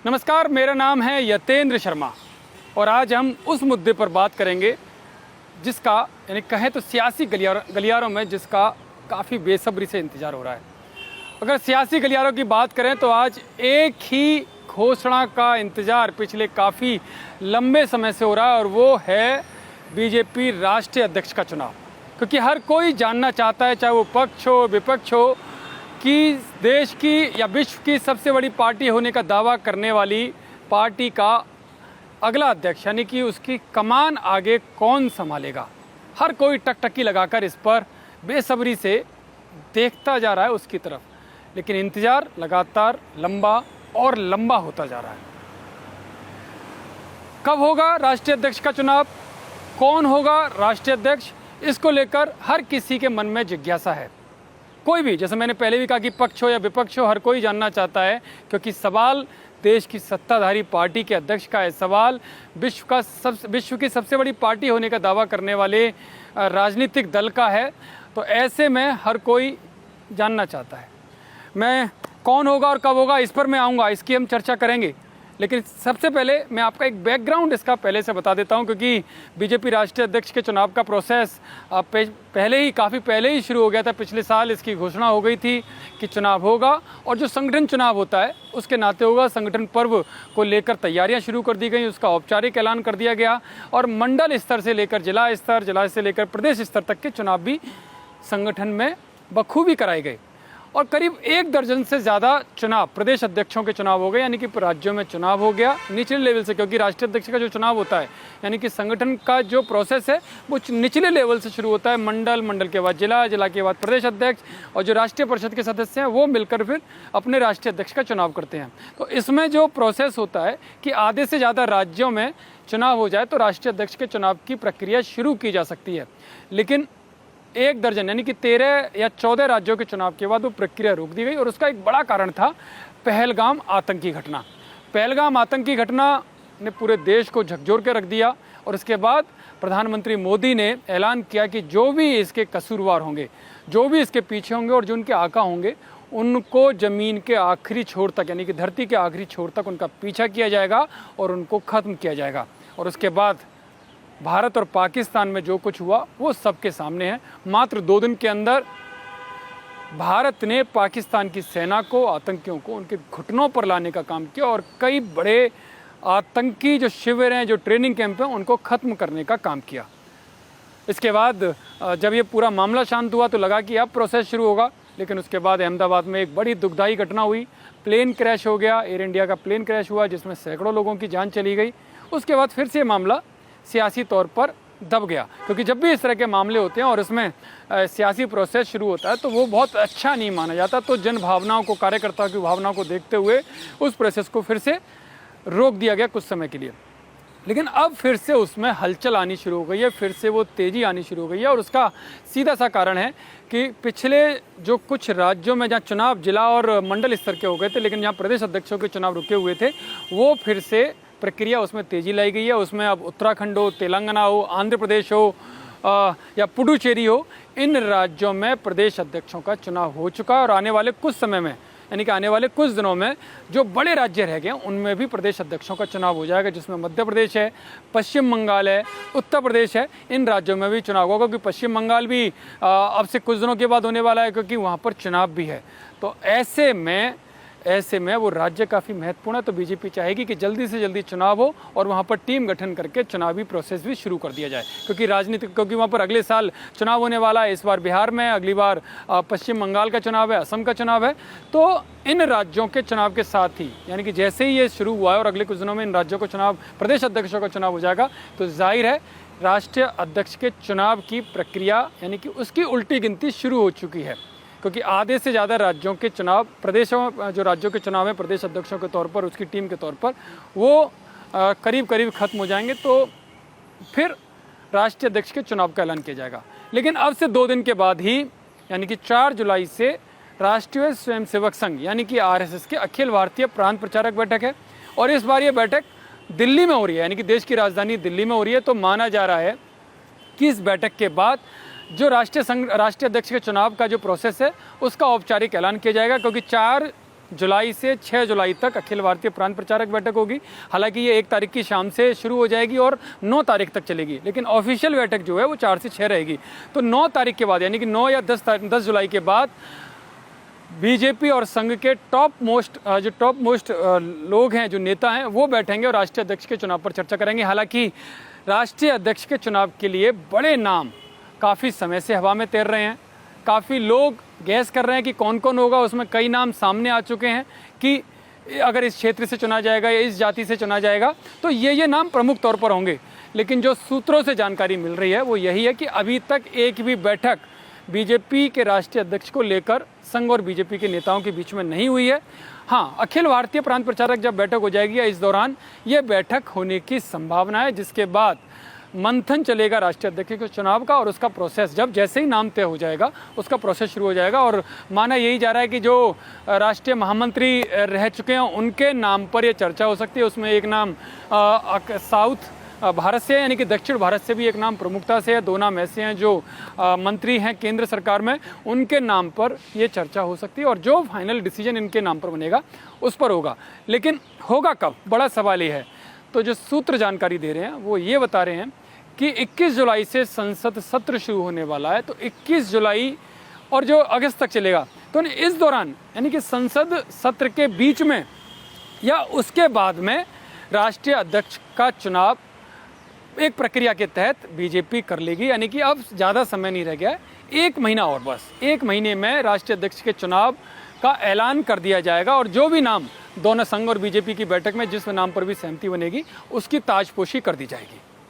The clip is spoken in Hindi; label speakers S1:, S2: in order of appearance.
S1: नमस्कार, मेरा नाम है यतेंद्र शर्मा और आज हम उस मुद्दे पर बात करेंगे जिसका यानी कहें तो सियासी गलियारों में जिसका काफ़ी बेसब्री से इंतज़ार हो रहा है। अगर सियासी गलियारों की बात करें तो आज एक ही घोषणा का इंतज़ार पिछले काफ़ी लंबे समय से हो रहा है और वो है बीजेपी राष्ट्रीय अध्यक्ष का चुनाव। क्योंकि हर कोई जानना चाहता है, चाहे वो पक्ष हो विपक्ष हो, कि देश की या विश्व की सबसे बड़ी पार्टी होने का दावा करने वाली पार्टी का अगला अध्यक्ष यानी कि उसकी कमान आगे कौन संभालेगा। हर कोई टकटकी लगाकर इस पर बेसब्री से देखता जा रहा है उसकी तरफ, लेकिन इंतज़ार लगातार लंबा और लंबा होता जा रहा है। कब होगा राष्ट्रीय अध्यक्ष का चुनाव, कौन होगा राष्ट्रीय अध्यक्ष, इसको लेकर हर किसी के मन में जिज्ञासा है। कोई भी, जैसे मैंने पहले भी कहा कि पक्ष हो या विपक्ष हो, हर कोई जानना चाहता है, क्योंकि सवाल देश की सत्ताधारी पार्टी के अध्यक्ष का है। सवाल विश्व की सबसे बड़ी पार्टी होने का दावा करने वाले राजनीतिक दल का है। तो ऐसे में हर कोई जानना चाहता है। मैं कौन होगा और कब होगा इस पर मैं आऊँगा, इसकी हम चर्चा करेंगे। लेकिन सबसे पहले मैं आपका एक बैकग्राउंड इसका पहले से बता देता हूं, क्योंकि बीजेपी राष्ट्रीय अध्यक्ष के चुनाव का प्रोसेस काफ़ी पहले ही शुरू हो गया था। पिछले साल इसकी घोषणा हो गई थी कि चुनाव होगा और जो संगठन चुनाव होता है उसके नाते होगा। संगठन पर्व को लेकर तैयारियां शुरू कर दी गई, उसका औपचारिक ऐलान कर दिया गया और मंडल स्तर से लेकर जिला स्तर, जिला से लेकर प्रदेश स्तर तक के चुनाव भी संगठन में बखूबी कराए गए। और करीब 1 दर्जन से ज़्यादा चुनाव, प्रदेश अध्यक्षों के चुनाव हो गए, यानी कि राज्यों में चुनाव हो गया निचले लेवल से। क्योंकि राष्ट्रीय अध्यक्ष का जो चुनाव होता है यानी कि संगठन का जो प्रोसेस है वो निचले लेवल से शुरू होता है। मंडल के बाद जिला, जिला के बाद प्रदेश अध्यक्ष और जो राष्ट्रीय परिषद के सदस्य हैं वो मिलकर फिर अपने राष्ट्रीय अध्यक्ष का चुनाव करते हैं। तो इसमें जो प्रोसेस होता है कि आधे से ज़्यादा राज्यों में चुनाव हो जाए तो राष्ट्रीय अध्यक्ष के चुनाव की प्रक्रिया शुरू की जा सकती है। लेकिन 1 दर्जन यानी कि 13 या 14 राज्यों के चुनाव के बाद वो प्रक्रिया रोक दी गई और उसका एक बड़ा कारण था पहलगाम आतंकी घटना। पहलगाम आतंकी घटना ने पूरे देश को झकझोर के रख दिया और उसके बाद प्रधानमंत्री मोदी ने ऐलान किया कि जो भी इसके कसूरवार होंगे, जो भी इसके पीछे होंगे और जो उनके आका होंगे, उनको ज़मीन के आखिरी छोर तक यानी कि धरती के आखिरी छोर तक उनका पीछा किया जाएगा और उनको ख़त्म किया जाएगा। और उसके बाद भारत और पाकिस्तान में जो कुछ हुआ वो सबके सामने है। मात्र 2 दिन के अंदर भारत ने पाकिस्तान की सेना को, आतंकियों को उनके घुटनों पर लाने का काम किया और कई बड़े आतंकी जो शिविर हैं, जो ट्रेनिंग कैंप हैं, उनको ख़त्म करने का काम किया। इसके बाद जब ये पूरा मामला शांत हुआ तो लगा कि अब प्रोसेस शुरू होगा। लेकिन उसके बाद अहमदाबाद में एक बड़ी दुखदाई घटना हुई, प्लेन क्रैश हो गया। एयर इंडिया का प्लेन क्रैश हुआ जिसमें सैकड़ों लोगों की जान चली गई। उसके बाद फिर से मामला सियासी तौर पर दब गया, क्योंकि जब भी इस तरह के मामले होते हैं और इसमें सियासी प्रोसेस शुरू होता है तो वो बहुत अच्छा नहीं माना जाता। तो जन भावनाओं को, कार्यकर्ताओं की भावनाओं को देखते हुए उस प्रोसेस को फिर से रोक दिया गया कुछ समय के लिए। लेकिन अब फिर से उसमें हलचल आनी शुरू हो गई है, फिर से वो तेज़ी आनी शुरू हो गई है। और उसका सीधा सा कारण है कि पिछले जो कुछ राज्यों में जहाँ चुनाव जिला और मंडल स्तर के हो गए थे, लेकिन जहाँ प्रदेश अध्यक्षों के चुनाव रुके हुए थे, वो फिर से प्रक्रिया उसमें तेज़ी लाई गई है। उसमें अब उत्तराखंड हो, तेलंगाना हो, आंध्र प्रदेश हो या पुडुचेरी हो, इन राज्यों में प्रदेश अध्यक्षों का चुनाव हो चुका है। और आने वाले कुछ समय में यानी कि आने वाले कुछ दिनों में जो बड़े राज्य रह गए उनमें भी प्रदेश अध्यक्षों का चुनाव हो जाएगा, जिसमें मध्य प्रदेश है, पश्चिम बंगाल है, उत्तर प्रदेश है। इन राज्यों में भी चुनाव होगा, क्योंकि पश्चिम बंगाल भी अब से कुछ दिनों के बाद होने वाला है, क्योंकि वहाँ पर चुनाव भी है। तो ऐसे में वो राज्य काफ़ी महत्वपूर्ण है। तो बीजेपी चाहेगी कि जल्दी से जल्दी चुनाव हो और वहाँ पर टीम गठन करके चुनावी प्रोसेस भी शुरू कर दिया जाए, क्योंकि वहाँ पर अगले साल चुनाव होने वाला है। इस बार बिहार में, अगली बार पश्चिम बंगाल का चुनाव है, असम का चुनाव है। तो इन राज्यों के चुनाव के साथ ही यानी कि जैसे ही ये शुरू हुआ है और अगले कुछ दिनों में इन राज्यों को चुनाव, प्रदेश अध्यक्षों का चुनाव हो जाएगा, तो जाहिर है राष्ट्रीय अध्यक्ष के चुनाव की प्रक्रिया यानी कि उसकी उल्टी गिनती शुरू हो चुकी है। क्योंकि आधे से ज़्यादा राज्यों के चुनाव, जो राज्यों के चुनाव हैं प्रदेश अध्यक्षों के तौर पर, उसकी टीम के तौर पर, वो करीब करीब ख़त्म हो जाएंगे। तो फिर राष्ट्रीय अध्यक्ष के चुनाव का ऐलान किया जाएगा। लेकिन अब से 2 दिन के बाद ही यानी कि 4 जुलाई से राष्ट्रीय स्वयंसेवक संघ यानी कि RSS की अखिल भारतीय प्रांत प्रचारक बैठक है और इस बार ये बैठक दिल्ली में हो रही है, यानी कि देश की राजधानी दिल्ली में हो रही है। तो माना जा रहा है कि इस बैठक के बाद जो राष्ट्रीय अध्यक्ष के चुनाव का जो प्रोसेस है उसका औपचारिक ऐलान किया जाएगा, क्योंकि 4 जुलाई से 6 जुलाई तक अखिल भारतीय प्रांत प्रचारक बैठक होगी। हालांकि ये 1 तारीख की शाम से शुरू हो जाएगी और 9 तारीख तक चलेगी, लेकिन ऑफिशियल बैठक जो है वो 4 से 6 रहेगी। तो 9 तारीख के बाद यानी कि 9 या 10 जुलाई के बाद बीजेपी और संघ के टॉप मोस्ट लोग हैं, जो नेता हैं, वो बैठेंगे और राष्ट्रीय अध्यक्ष के चुनाव पर चर्चा करेंगे। हालांकि राष्ट्रीय अध्यक्ष के चुनाव के लिए बड़े नाम काफ़ी समय से हवा में तैर रहे हैं। काफ़ी लोग गैस कर रहे हैं कि कौन कौन होगा। उसमें कई नाम सामने आ चुके हैं कि अगर इस क्षेत्र से चुना जाएगा या इस जाति से चुना जाएगा तो ये नाम प्रमुख तौर पर होंगे। लेकिन जो सूत्रों से जानकारी मिल रही है वो यही है कि अभी तक एक भी बैठक बीजेपी के राष्ट्रीय अध्यक्ष को लेकर संघ और बीजेपी के नेताओं के बीच में नहीं हुई है। हाँ, अखिल भारतीय प्रांत प्रचारक जब बैठक हो जाएगी या इस दौरान ये बैठक होने की संभावना है, जिसके बाद मंथन चलेगा राष्ट्रीय अध्यक्ष के चुनाव का और उसका प्रोसेस जैसे ही नाम तय हो जाएगा उसका प्रोसेस शुरू हो जाएगा। और माना यही जा रहा है कि जो राष्ट्रीय महामंत्री रह चुके हैं उनके नाम पर यह चर्चा हो सकती है। उसमें एक नाम साउथ भारत से यानी कि दक्षिण भारत से भी एक नाम प्रमुखता से है। 2 नाम ऐसे हैं जो मंत्री हैं केंद्र सरकार में, उनके नाम पर ये चर्चा हो सकती है और जो फाइनल डिसीजन इनके नाम पर बनेगा उस पर होगा। लेकिन होगा कब, बड़ा सवाल ये है। तो जो सूत्र जानकारी दे रहे हैं वो ये बता रहे हैं कि 21 जुलाई से संसद सत्र शुरू होने वाला है। तो 21 जुलाई और जो अगस्त तक चलेगा, तो इस दौरान यानी कि संसद सत्र के बीच में या उसके बाद में राष्ट्रीय अध्यक्ष का चुनाव एक प्रक्रिया के तहत बीजेपी कर लेगी। यानी कि अब ज़्यादा समय नहीं रह गया है, 1 महीना और, बस 1 महीने में राष्ट्रीय अध्यक्ष के चुनाव का ऐलान कर दिया जाएगा और जो भी नाम दोनों संघ और बीजेपी की बैठक में जिस नाम पर भी सहमति बनेगी उसकी ताजपोशी कर दी जाएगी।